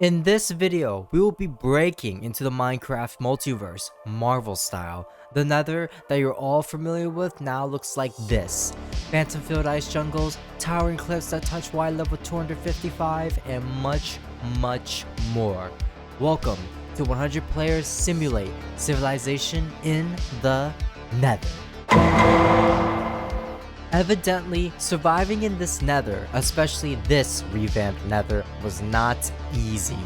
In this video, we will be breaking into the Minecraft multiverse, Marvel style. The Nether that you're all familiar with now looks like this. Phantom filled ice jungles, towering cliffs that touch wide level 255, and much more. Welcome to 100 Players Simulate Civilization in the Nether. Evidently, surviving in this Nether, especially this revamped Nether, was not easy.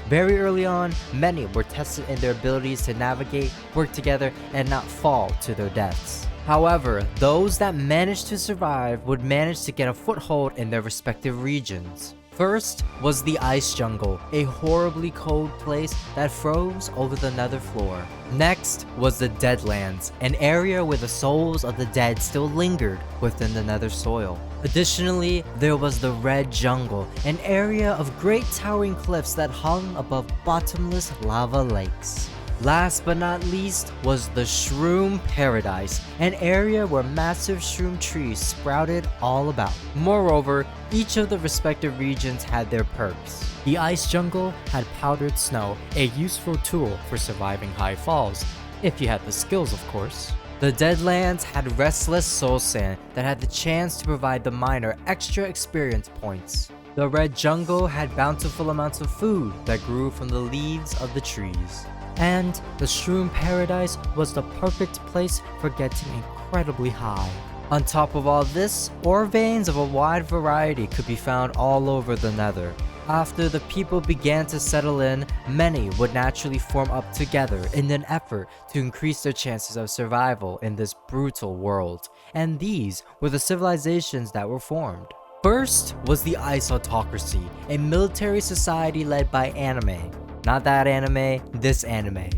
Very early on, many were tested in their abilities to navigate, work together, and not fall to their deaths. However, those that managed to survive would manage to get a foothold in their respective regions. First was the Ice Jungle, a horribly cold place that froze over the Nether floor. Next was the Deadlands, an area where the souls of the dead still lingered within the Nether soil. Additionally, there was the Red Jungle, an area of great towering cliffs that hung above bottomless lava lakes. Last but not least was the Shroom Paradise, an area where massive shroom trees sprouted all about. Moreover, each of the respective regions had their perks. The Ice Jungle had powdered snow, a useful tool for surviving high falls, if you had the skills of course. The Deadlands had Restless Soul Sand that had the chance to provide the miner extra experience points. The Red Jungle had bountiful amounts of food that grew from the leaves of the trees. And the Shroom Paradise was the perfect place for getting incredibly high. On top of all this, ore veins of a wide variety could be found all over the Nether. After the people began to settle in, many would naturally form up together in an effort to increase their chances of survival in this brutal world. And these were the civilizations that were formed. First was the Ice Autocracy, a military society led by Anime. Not that anime, this anime.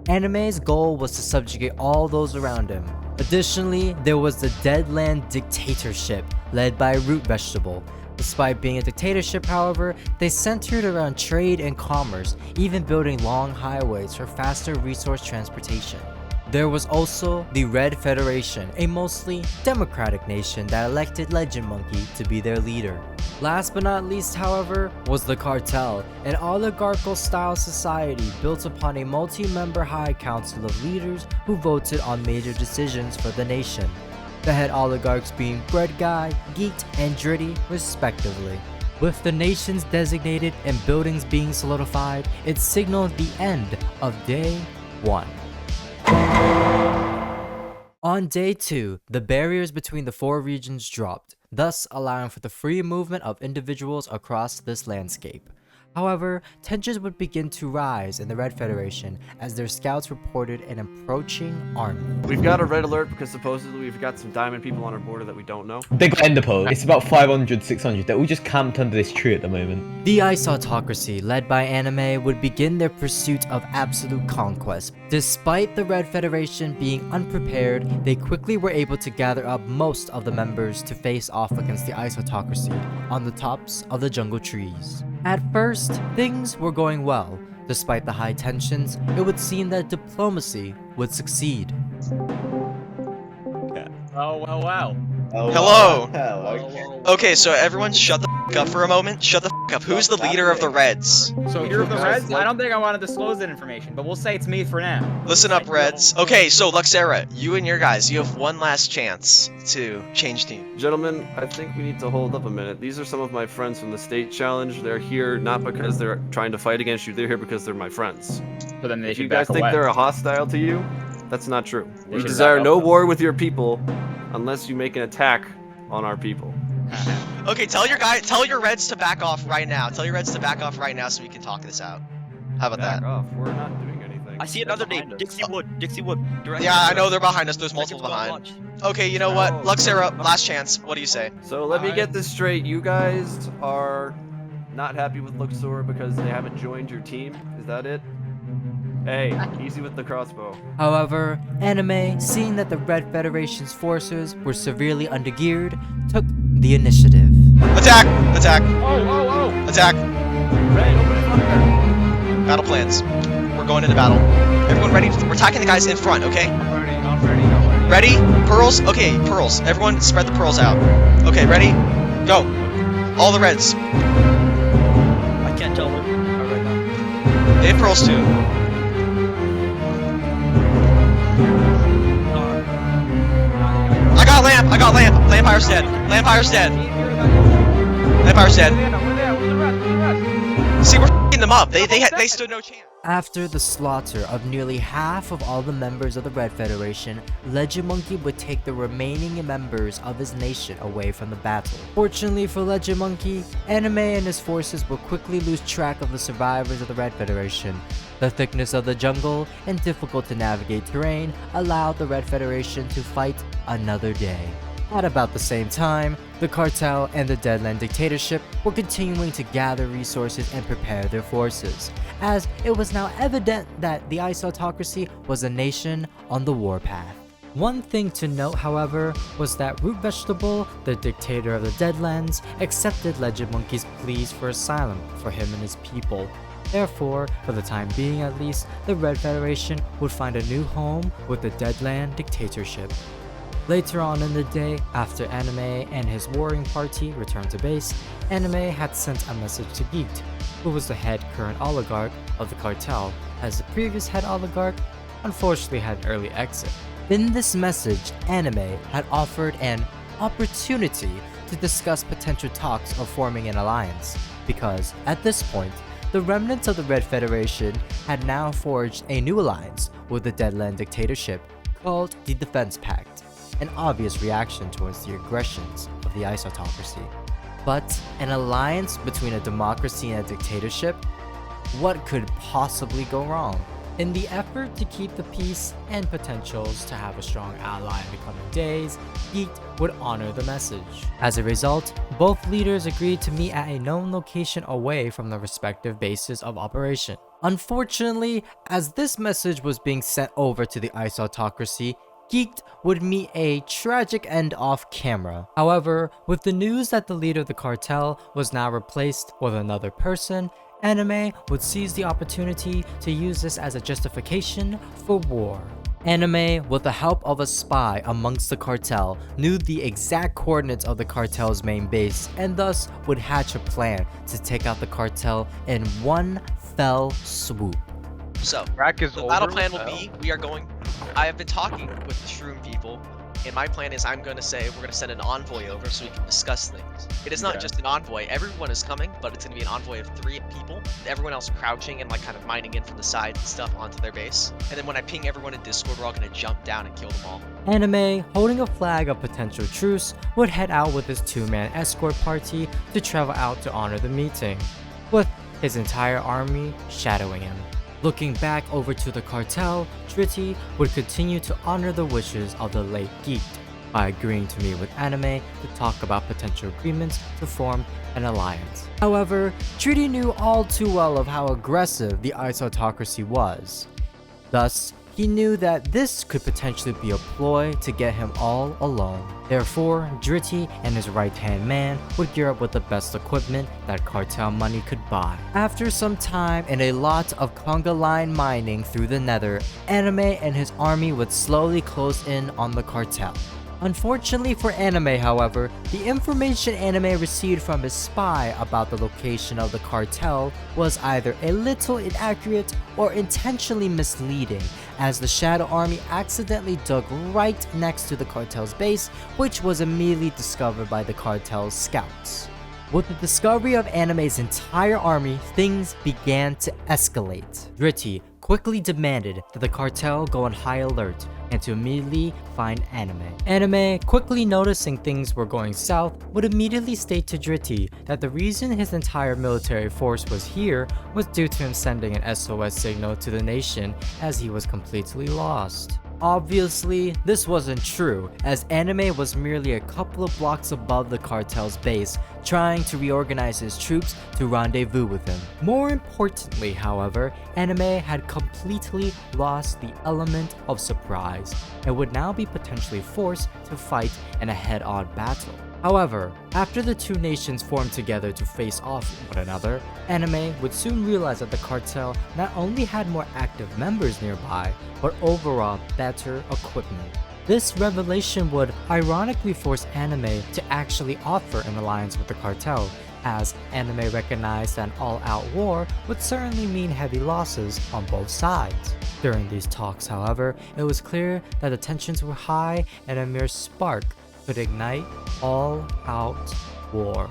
Anime's goal was to subjugate all those around him. Additionally, there was the Deadland Dictatorship, led by Root Vegetable. Despite being a dictatorship, however, they centered around trade and commerce, even building long highways for faster resource transportation. There was also the Red Federation, a mostly democratic nation that elected Legend Monkey to be their leader. Last but not least, however, was the Cartel, an oligarchical-style society built upon a multi-member high council of leaders who voted on major decisions for the nation. The head oligarchs being Bread Guy, Geeked, and Dritty, respectively. With the nations designated and buildings being solidified, it signaled the end of Day 1. On Day 2, the barriers between the four regions dropped, thus allowing for the free movement of individuals across this landscape. However, tensions would begin to rise in the Red Federation as their scouts reported an approaching army. We've got a red alert because supposedly we've got some diamond people on our border that we don't know. Big ender pearl. It's about 500, 600. They're all just camped under this tree at the moment. The Ice Autocracy, led by Anime, would begin their pursuit of absolute conquest. Despite the Red Federation being unprepared, they quickly were able to gather up most of the members to face off against the Ice Autocracy on the tops of the jungle trees. At first, things were going well. Despite the high tensions, it would seem that diplomacy would succeed. Oh, wow. Hello. Hello. Okay, so everyone shut the f up for a moment. Shut the f up. Who's the leader of the Reds? So leader of the Reds? I don't think I want to disclose that information, but we'll say it's me for now. Listen up, Reds. Okay, so Luxera, you and your guys, you have one last chance to change team. Gentlemen, I think we need to hold up a minute. These are some of my friends from the state challenge. They're here not because they're trying to fight against you. They're here because they're my friends. So then they If should you guys back think away. they're hostile to you, that's not true. We should desire back no up. war with your people unless you make an attack on our people. Okay, tell your Reds to back off right now. Tell your Reds to back off right now so we can talk this out. How about Back that? off. We're not doing anything. I see another name, Dixi Wood. Dixi Wood. Yeah, I know they're behind us. There's multiple behind. Okay, you know what? Luxera, last chance. What do you say? So let me get this straight. You guys are not happy with Luxor because they haven't joined your team? Is that it? Hey, easy with the crossbow. However, Anime, seeing that the Red Federation's forces were severely undergeared, took the initiative. Attack! Attack! Oh! Attack! Red, open fire! Battle plans. We're going into battle. Everyone ready? We're attacking the guys in front, okay? I'm ready. Ready? Pearls? Okay, pearls. Everyone spread the pearls out. Okay, ready? Go. All the Reds. I can't tell them. It pearls too. I got lamp. I got lamp. Lampire's dead. Lampire's dead. Lampire's dead. See, we're f***ing them up. They stood no chance. After the slaughter of nearly half of all the members of the Red Federation, Legend Monkey would take the remaining members of his nation away from the battle. Fortunately for Legend Monkey, Anime and his forces would quickly lose track of the survivors of the Red Federation. The thickness of the jungle and difficult to navigate terrain allowed the Red Federation to fight another day. At about the same time, the cartel and the Deadland dictatorship were continuing to gather resources and prepare their forces, as it was now evident that the Ice Autocracy was a nation on the warpath. One thing to note, however, was that Root Vegetable, the dictator of the Deadlands, accepted Legend Monkey's pleas for asylum for him and his people. Therefore, for the time being at least, the Red Federation would find a new home with the Deadland dictatorship. Later on in the day, after Anime and his warring party returned to base, Anime had sent a message to Geeked, who was the head current oligarch of the cartel, as the previous head oligarch unfortunately had an early exit. In this message, Anime had offered an opportunity to discuss potential talks of forming an alliance, because at this point, the remnants of the Red Federation had now forged a new alliance with the Deadland dictatorship called the Defense Pact, an obvious reaction towards the aggressions of the Ice Autocracy. But an alliance between a democracy and a dictatorship? What could possibly go wrong? In the effort to keep the peace and potentials to have a strong ally in the coming days, Geeked would honor the message. As a result, both leaders agreed to meet at a known location away from the respective bases of operation. Unfortunately, as this message was being sent over to the Ice Autocracy, Geeked would meet a tragic end off camera. However, with the news that the leader of the cartel was now replaced with another person, Anime would seize the opportunity to use this as a justification for war. Anime, with the help of a spy amongst the cartel, knew the exact coordinates of the cartel's main base and thus would hatch a plan to take out the cartel in one fell swoop. So, Rack is the battle plan will be, I have been talking with the Shroom people, and my plan is we're going to send an envoy over so we can discuss things. It is not just an envoy, everyone is coming, but it's going to be an envoy of 3 people, everyone else crouching and like kind of mining in from the sides and stuff onto their base. And then when I ping everyone in Discord, we're all going to jump down and kill them all. Anime, holding a flag of potential truce, would head out with his 2-man escort party to travel out to honor the meeting, with his entire army shadowing him. Looking back over to the cartel, Dritty would continue to honor the wishes of the late Geeked by agreeing to meet with Anime to talk about potential agreements to form an alliance. However, Dritty knew all too well of how aggressive the Ice Autocracy was. Thus, he knew that this could potentially be a ploy to get him all alone. Therefore, Dritty and his right-hand man would gear up with the best equipment that cartel money could buy. After some time and a lot of conga line mining through the Nether, Anime and his army would slowly close in on the cartel. Unfortunately for Anime, however, the information Anime received from his spy about the location of the cartel was either a little inaccurate or intentionally misleading, as the Shadow Army accidentally dug right next to the cartel's base, which was immediately discovered by the cartel's scouts. With the discovery of Anime's entire army, things began to escalate. Dritty quickly demanded that the cartel go on high alert and to immediately find Anime. Anime, quickly noticing things were going south, would immediately state to Dritty that the reason his entire military force was here was due to him sending an SOS signal to the nation as he was completely lost. Obviously, this wasn't true, as Anime was merely a couple of blocks above the cartel's base, trying to reorganize his troops to rendezvous with him. More importantly, however, Anime had completely lost the element of surprise, and would now be potentially forced to fight in a head-on battle. However, after the two nations formed together to face off one another, Anime would soon realize that the cartel not only had more active members nearby, but overall better equipment. This revelation would ironically force Anime to actually offer an alliance with the cartel, as Anime recognized that an all-out war would certainly mean heavy losses on both sides. During these talks, however, it was clear that the tensions were high and a mere spark could ignite all-out war.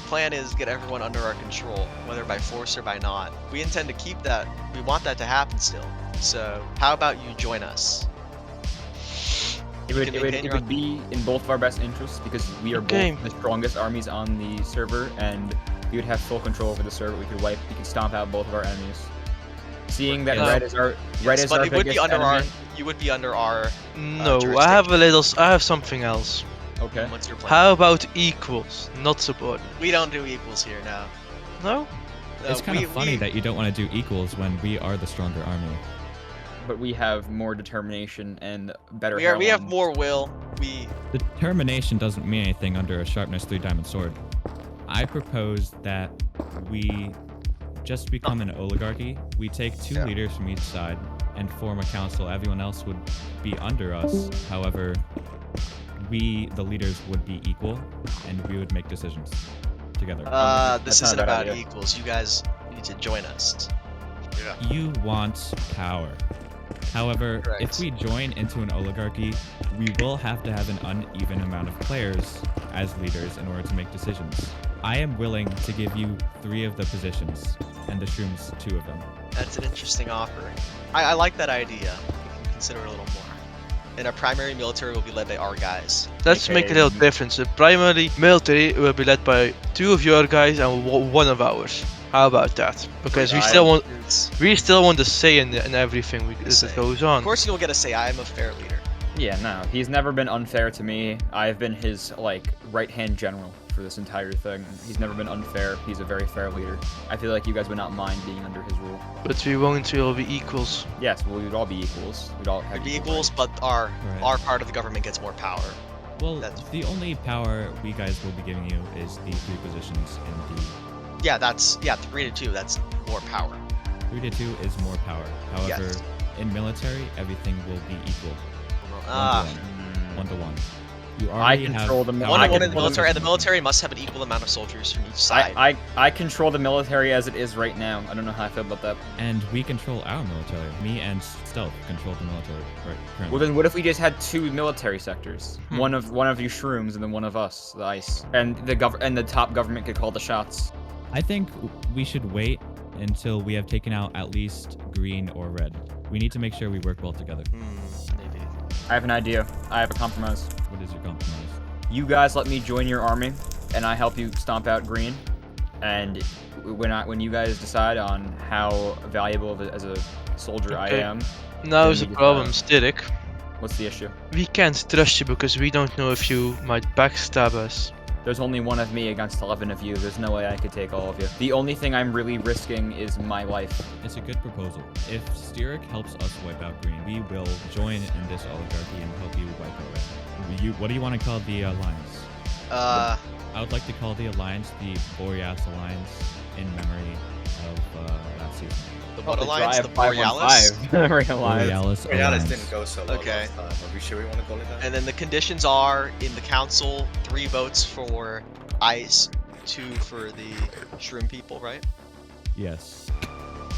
Plan is get everyone under our control, whether by force or by not. We intend to keep that. We want that to happen still. So how about you join us? It would be in both of our best interests because we are both the strongest armies on the server, and we would have full control over the server. We could stomp out both of our enemies. Seeing that red is our biggest enemy. You would be under our. No, I have something else. Okay. What's your plan? How about equals, not subordinate? We don't do equals here now. No? It's kind of funny that you don't want to do equals when we are the stronger army. But we have more determination and better. We have more will. Determination doesn't mean anything under a sharpness 3 diamond sword. I propose that we just become an oligarchy. We take 2 leaders from each side and form a council. Everyone else would be under us. However, we, the leaders, would be equal, and we would make decisions together. This isn't about equals. You guys need to join us. Yeah. You want power. However, if we join into an oligarchy, we will have to have an uneven amount of players as leaders in order to make decisions. I am willing to give you 3 of the positions, and the Shrooms 2 of them. That's an interesting offer. I like that idea. We can consider it a little more. And our primary military will be led by our guys. Let's make a little difference. The primary military will be led by 2 of your guys and 1 of ours. How about that? Because we still want to say in everything that goes on. Of course you don't get a say. I am a fair leader. Yeah, no, he's never been unfair to me. I've been his right-hand general for this entire thing. He's never been unfair. He's a very fair leader. I feel like you guys would not mind being under his rule. But we won't all be equals. Yes, well, we would all be equals. We'd all have equals, but our part of the government gets more power. Well, the only power we guys will be giving you is the 3 positions in the. Yeah, 3 to 2. That's more power. 3 to 2 is more power. However, in military, everything will be equal. 1 to 1. You already control the military. 1 to 1 in the military, and the military must have an equal amount of soldiers from each side. I control the military as it is right now. I don't know how I feel about that. And we control our military. Me and Stealth control the military currently. Well, then what if we just had 2 military sectors? One of you Shrooms and then one of us, the ICE. And the top government could call the shots. I think we should wait until we have taken out at least green or red. We need to make sure we work well together. Maybe. I have an idea. I have a compromise. What is your compromise? You guys let me join your army, and I help you stomp out green. And when you guys decide on how valuable as a soldier I am. Now is the problem, Stirik. What's the issue? We can't trust you because we don't know if you might backstab us. There's only 1 of me against 11 of you. There's no way I could take all of you. The only thing I'm really risking is my life. It's a good proposal. If Stirik helps us wipe out green, we will join in this oligarchy and help you wipe out red. What do you want to call the alliance? I would like to call the alliance the Boreas Alliance in memory of that season. The what alliance? The Borealis? Borealis didn't go so well last time. Are we sure we want to call it that? And then the conditions are, in the council, 3 votes for ICE, 2 for the Shroom people, right? Yes.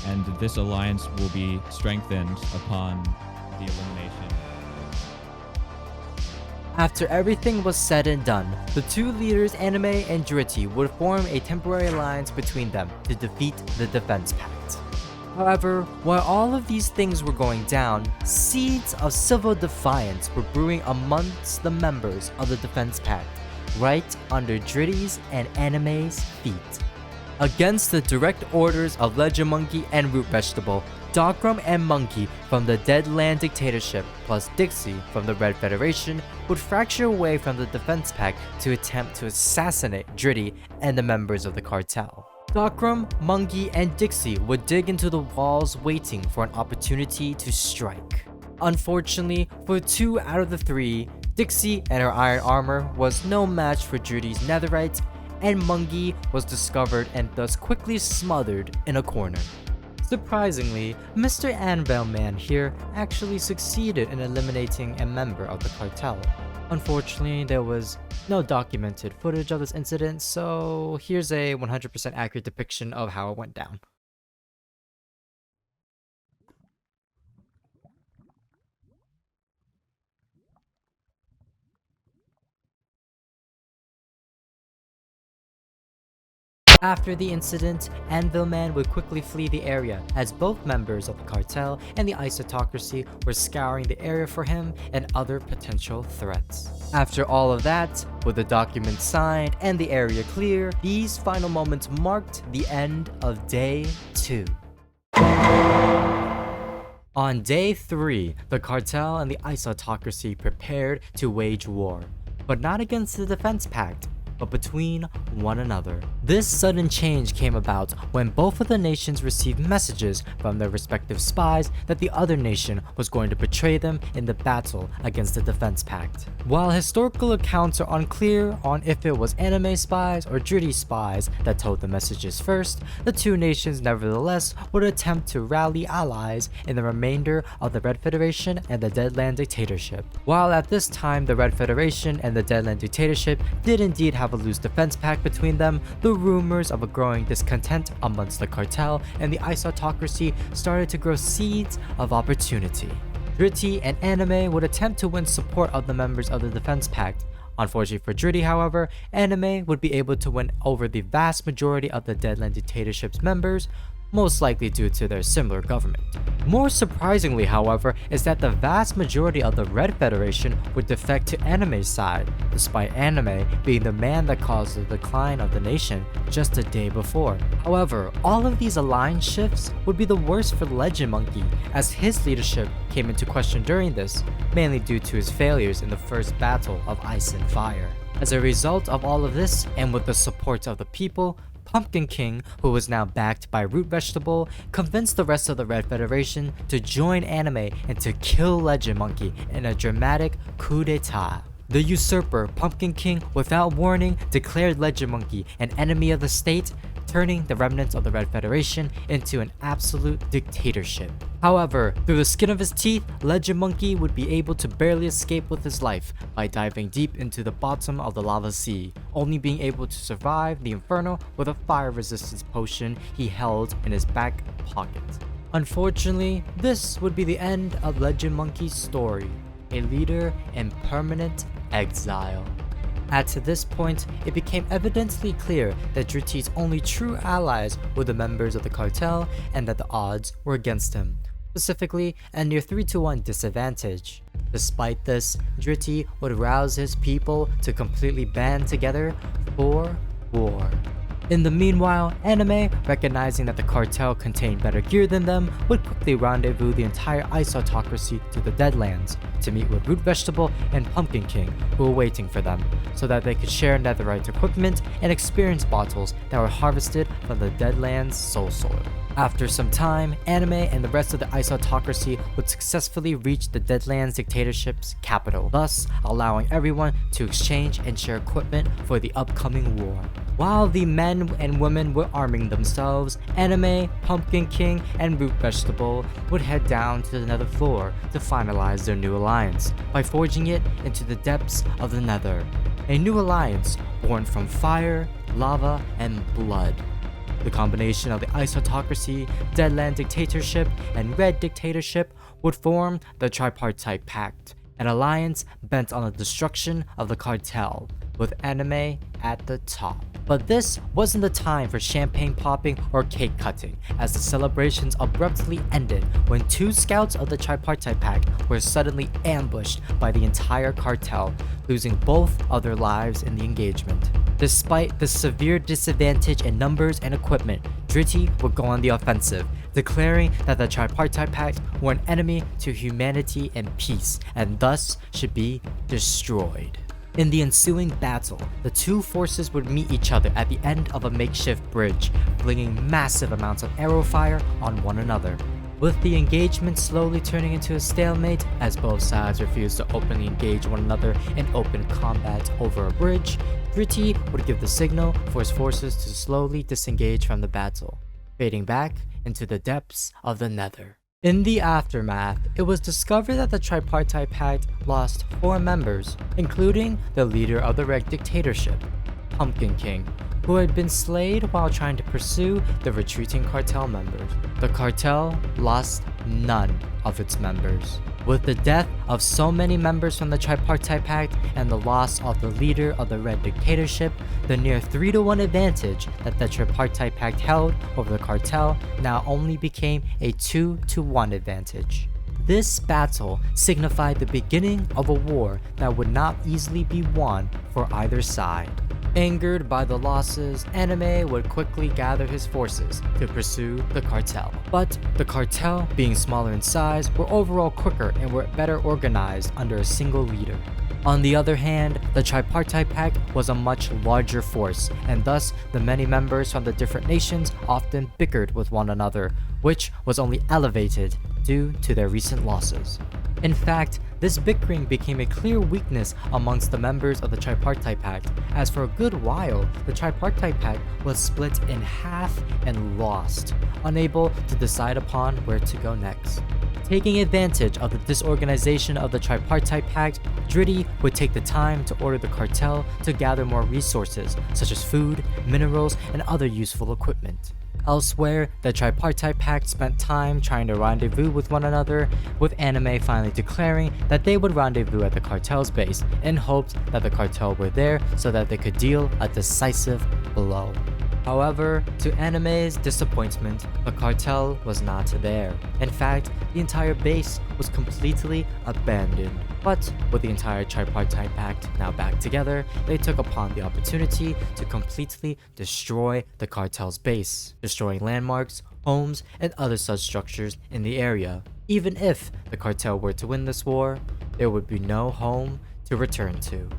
And this alliance will be strengthened upon the elimination. After everything was said and done, the 2 leaders, Anime and Dritty, would form a temporary alliance between them to defeat the Defense Pact. However, while all of these things were going down, seeds of civil defiance were brewing amongst the members of the Defense Pact, right under Dritty's and Anime's feet. Against the direct orders of Legend Monkey and Root Vegetable, Docrm and Monkey from the Deadland Dictatorship, plus Dixi from the Red Federation, would fracture away from the Defense Pact to attempt to assassinate Dritty and the members of the cartel. Docrm, Monkey, and Dixi would dig into the walls waiting for an opportunity to strike. Unfortunately, for 2 out of the 3, Dixi and her iron armor was no match for Dritty's netherite, and Monkey was discovered and thus quickly smothered in a corner. Surprisingly, Mr. Anvil Man here actually succeeded in eliminating a member of the cartel. Unfortunately, there was no documented footage of this incident, so here's a 100% accurate depiction of how it went down. After the incident, Anvil Man would quickly flee the area, as both members of the cartel and the isotocracy were scouring the area for him and other potential threats. After all of that, with the documents signed and the area clear, these final moments marked the end of Day 2. On Day 3, the cartel and the isotocracy prepared to wage war, but not against the Defense Pact, but between one another. This sudden change came about when both of the nations received messages from their respective spies that the other nation was going to betray them in the battle against the Defense Pact. While historical accounts are unclear on if it was anime spies or Dritty spies that told the messages first, the two nations nevertheless would attempt to rally allies in the remainder of the Red Federation and the Deadland Dictatorship. While at this time the Red Federation and the Deadland Dictatorship did indeed have a loose defense pact between them, the rumors of a growing discontent amongst the cartel and the isotocracy started to grow seeds of opportunity. Dritty and Anime would attempt to win support of the members of the defense pact. Unfortunately for Dritty, however, Anime would be able to win over the vast majority of the Deadland Dictatorship's members, most likely due to their similar government. More surprisingly, however, is that the vast majority of the Red Federation would defect to Anime's side, despite Anime being the man that caused the decline of the nation just a day before. However, all of these alliance shifts would be the worst for Legend Monkey, as his leadership came into question during this, mainly due to his failures in the first battle of Ice and Fire. As a result of all of this, and with the support of the people, Pumpkin King, who was now backed by Root Vegetable, convinced the rest of the Red Federation to join Anime and to kill Legend Monkey in a dramatic coup d'etat. The usurper, Pumpkin King, without warning, declared Legend Monkey an enemy of the state, turning the remnants of the Red Federation into an absolute dictatorship. However, through the skin of his teeth, Legend Monkey would be able to barely escape with his life by diving deep into the bottom of the lava sea, only being able to survive the inferno with a fire resistance potion he held in his back pocket. Unfortunately, this would be the end of Legend Monkey's story, a leader in permanent exile. At this point, it became evidently clear that Dritty's only true allies were the members of the cartel and that the odds were against him, specifically a near 3-to-1 disadvantage. Despite this, Dritty would rouse his people to completely band together for war. In the meanwhile, Anime, recognizing that the cartel contained better gear than them, would quickly rendezvous the entire isotocracy to the Deadlands to meet with Root Vegetable and Pumpkin King, who were waiting for them, so that they could share netherite equipment and experience bottles that were harvested from the Deadlands soul soil. After some time, Anime and the rest of the isotocracy would successfully reach the Deadlands Dictatorship's capital, thus allowing everyone to exchange and share equipment for the upcoming war. While the men and women were arming themselves, Anime, Pumpkin King, and Root Vegetable would head down to the Nether floor to finalize their new alliance by forging it into the depths of the Nether. A new alliance born from fire, lava, and blood. The combination of the isotocracy, Deadland Dictatorship, and Red Dictatorship would form the Tripartite Pact, an alliance bent on the destruction of the cartel, with Anime at the top. But this wasn't the time for champagne popping or cake cutting, as the celebrations abruptly ended when two scouts of the Tripartite Pact were suddenly ambushed by the entire cartel, losing both of their lives in the engagement. Despite the severe disadvantage in numbers and equipment, Dritty would go on the offensive, declaring that the Tripartite Pact were an enemy to humanity and peace, and thus should be destroyed. In the ensuing battle, the two forces would meet each other at the end of a makeshift bridge, flinging massive amounts of arrow fire on one another. With the engagement slowly turning into a stalemate as both sides refused to openly engage one another in open combat over a bridge, Dritty would give the signal for his forces to slowly disengage from the battle, fading back into the depths of the Nether. In the aftermath, it was discovered that the Tripartite Pact lost 4 members, including the leader of the Red Dictatorship, Pumpkin King, who had been slayed while trying to pursue the retreating cartel members. The cartel lost none of its members. With the death of so many members from the Tripartite Pact and the loss of the leader of the Red Dictatorship, the near 3-to-1 advantage that the Tripartite Pact held over the cartel now only became a 2-to-1 advantage. This battle signified the beginning of a war that would not easily be won for either side. Angered by the losses, Anime would quickly gather his forces to pursue the cartel. But the cartel, being smaller in size, were overall quicker and were better organized under a single leader. On the other hand, the Tripartite Pact was a much larger force, and thus the many members from the different nations often bickered with one another, which was only elevated due to their recent losses. In fact, this bickering became a clear weakness amongst the members of the Tripartite Pact, as for a good while, the Tripartite Pact was split in half and lost, unable to decide upon where to go next. Taking advantage of the disorganization of the Tripartite Pact, Dritty would take the time to order the cartel to gather more resources, such as food, minerals, and other useful equipment. Elsewhere, the Tripartite Pact spent time trying to rendezvous with one another, with Anime finally declaring that they would rendezvous at the cartel's base in hopes that the cartel were there so that they could deal a decisive blow. However, to Anime's disappointment, the cartel was not there. In fact, the entire base was completely abandoned. But with the entire Tripartite Pact now back together, they took upon the opportunity to completely destroy the cartel's base, destroying landmarks, homes, and other such structures in the area. Even if the cartel were to win this war, there would be no home to return to.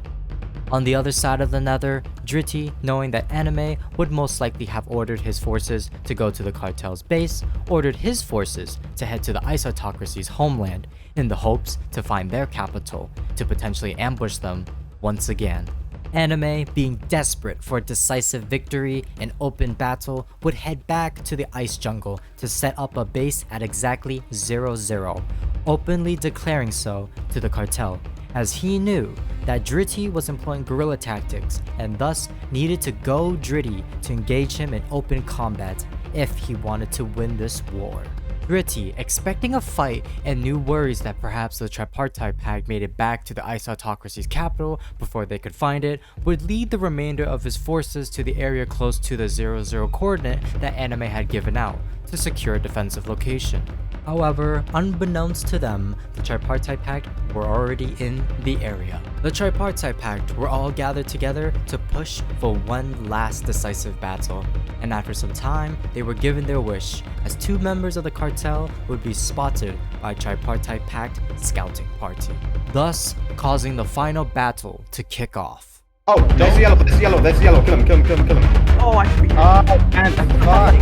On the other side of the Nether, Dritty, knowing that Anime would most likely have ordered his forces to go to the cartel's base, ordered his forces to head to the Ice Autocracy's homeland in the hopes to find their capital to potentially ambush them once again. Anime, being desperate for a decisive victory in open battle, would head back to the ice jungle to set up a base at exactly 0-0, openly declaring so to the cartel, as he knew that Dritty was employing guerrilla tactics and thus needed to go Dritty to engage him in open combat if he wanted to win this war. Dritty, expecting a fight and knew worries that perhaps the Tripartite Pact made it back to the Ice Autocracy's capital before they could find it, would lead the remainder of his forces to the area close to the 0-0 coordinate that Anime had given out to secure a defensive location. However, unbeknownst to them, the Tripartite Pact were already in the area. The Tripartite Pact were all gathered together to push for one last decisive battle, and after some time, they were given their wish, as 2 members of the cartel would be spotted by Tripartite Pact scouting party, thus causing the final battle to kick off. Oh, there's yellow, there's yellow, there's yellow. Kill him, kill him, kill him, kill him. Oh, I should be. Oh, man, that's fine.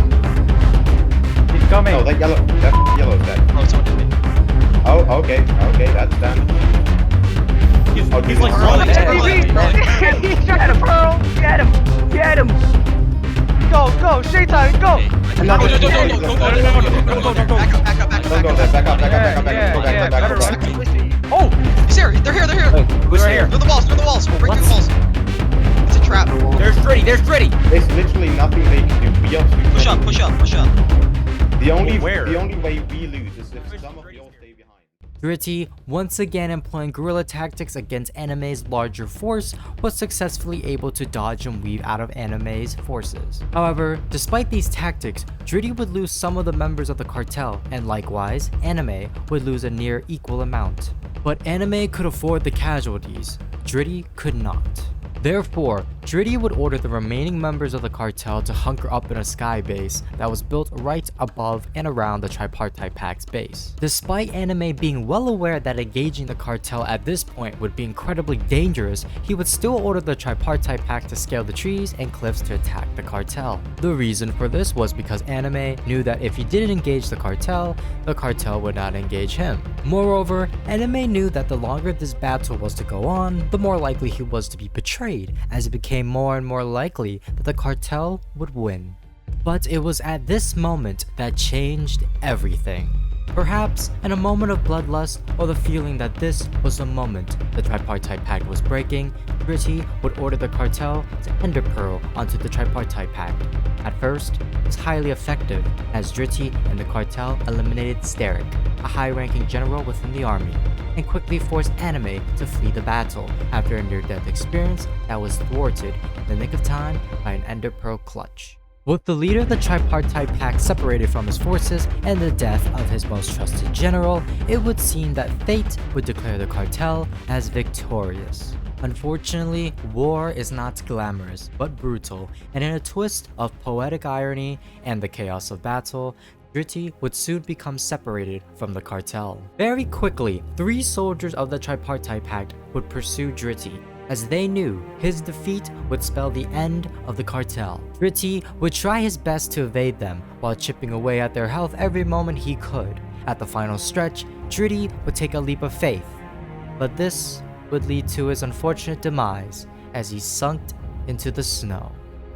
He's coming. Oh, that yellow's dead. Oh, someone hit me. Oh, okay, that's done. He's like He's trying to pearl. Get him. Go, Shaitan, go. Back up. Oh, He's here. They're here. Who's here? Through the walls. We'll break through the walls. It's a trap. There's Dritty. There's literally nothing they can do. We have to Push up. The only Where? way we lose is if some of y'all stay behind. Dritty, once again employing guerrilla tactics against Anime's larger force, was successfully able to dodge and weave out of Anime's forces. However, despite these tactics, Dritty would lose some of the members of the cartel, and likewise, Anime would lose a near equal amount. But Anime could afford the casualties, Dritty could not. Therefore, Dritty would order the remaining members of the cartel to hunker up in a sky base that was built right above and around the Tripartite Pact's base. Despite Anime being well aware that engaging the cartel at this point would be incredibly dangerous, he would still order the Tripartite Pact to scale the trees and cliffs to attack the cartel. The reason for this was because Anime knew that if he didn't engage the cartel would not engage him. Moreover, Anime knew that the longer this battle was to go on, the more likely he was to be betrayed, as it became more and more likely that the cartel would win. But it was at this moment that changed everything. Perhaps in a moment of bloodlust or the feeling that this was the moment the tripartite pact was breaking, Dixi would order the cartel to ender pearl onto the tripartite pact. At first, it was highly effective as Dixi and the cartel eliminated Sterik, a high-ranking general within the army, and quickly forced Anime to flee the battle after a near-death experience that was thwarted in the nick of time by an ender pearl clutch. With the leader of the tripartite pact separated from his forces and the death of his most trusted general, it would seem that fate would declare the cartel as victorious. Unfortunately, war is not glamorous, but brutal, and in a twist of poetic irony and the chaos of battle, Dixi would soon become separated from the cartel. Very quickly, 3 soldiers of the tripartite pact would pursue Dixi, as they knew his defeat would spell the end of the cartel. Dixi would try his best to evade them, while chipping away at their health every moment he could. At the final stretch, Dixi would take a leap of faith, but this would lead to his unfortunate demise as he sunk into the snow.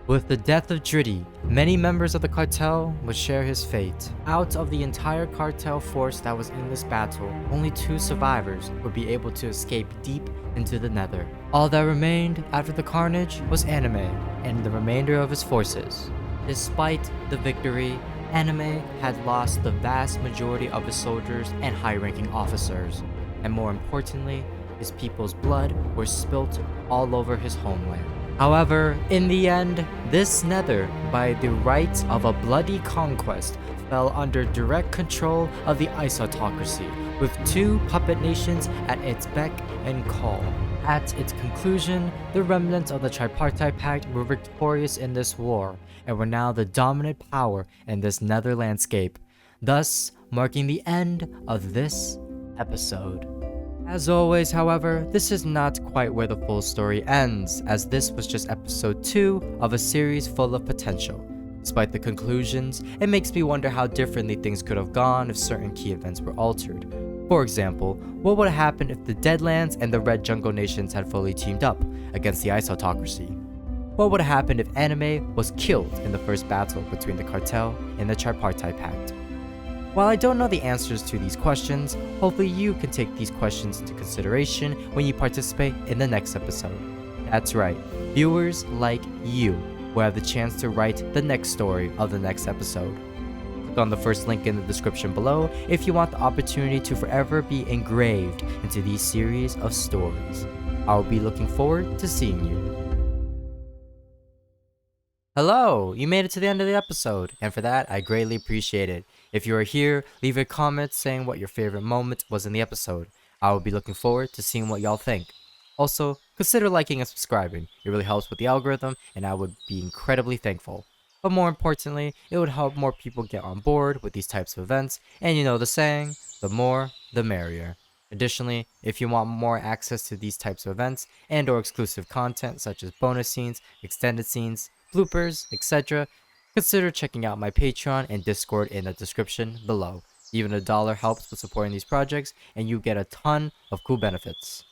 With the death of Dixi, many members of the cartel would share his fate. Out of the entire cartel force that was in this battle, only 2 survivors would be able to escape deep into the Nether. All that remained after the carnage was Anime and the remainder of his forces. Despite the victory, Anime had lost the vast majority of his soldiers and high-ranking officers, and more importantly, his people's blood was spilt all over his homeland. However, in the end, this Nether, by the right of a bloody conquest, fell under direct control of the Autocracy, with 2 puppet nations at its beck and call. At its conclusion, the remnants of the tripartite pact were victorious in this war, and were now the dominant power in this Nether landscape, thus marking the end of this episode. As always, however, this is not quite where the full story ends, as this was just episode 2 of a series full of potential. Despite the conclusions, it makes me wonder how differently things could have gone if certain key events were altered. For example, what would have happened if the Deadlands and the Red Jungle Nations had fully teamed up against the Autocracy? What would have happened if Anime was killed in the first battle between the cartel and the tripartite pact? While I don't know the answers to these questions, hopefully you can take these questions into consideration when you participate in the next episode. That's right, viewers like you will have the chance to write the next story of the next episode. Click on the first link in the description below if you want the opportunity to forever be engraved into these series of stories. I'll be looking forward to seeing you. Hello, you made it to the end of the episode, and for that, I greatly appreciate it. If you are here, leave a comment saying what your favorite moment was in the episode. I will be looking forward to seeing what y'all think. Also, consider liking and subscribing. It really helps with the algorithm, and I would be incredibly thankful. But more importantly, it would help more people get on board with these types of events, and you know the saying, the more, the merrier. Additionally, if you want more access to these types of events and or exclusive content such as bonus scenes, extended scenes, bloopers, etc., consider checking out my Patreon and Discord in the description below. Even $1 helps with supporting these projects, and you get a ton of cool benefits.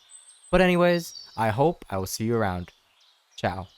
But anyways, I hope I will see you around. Ciao.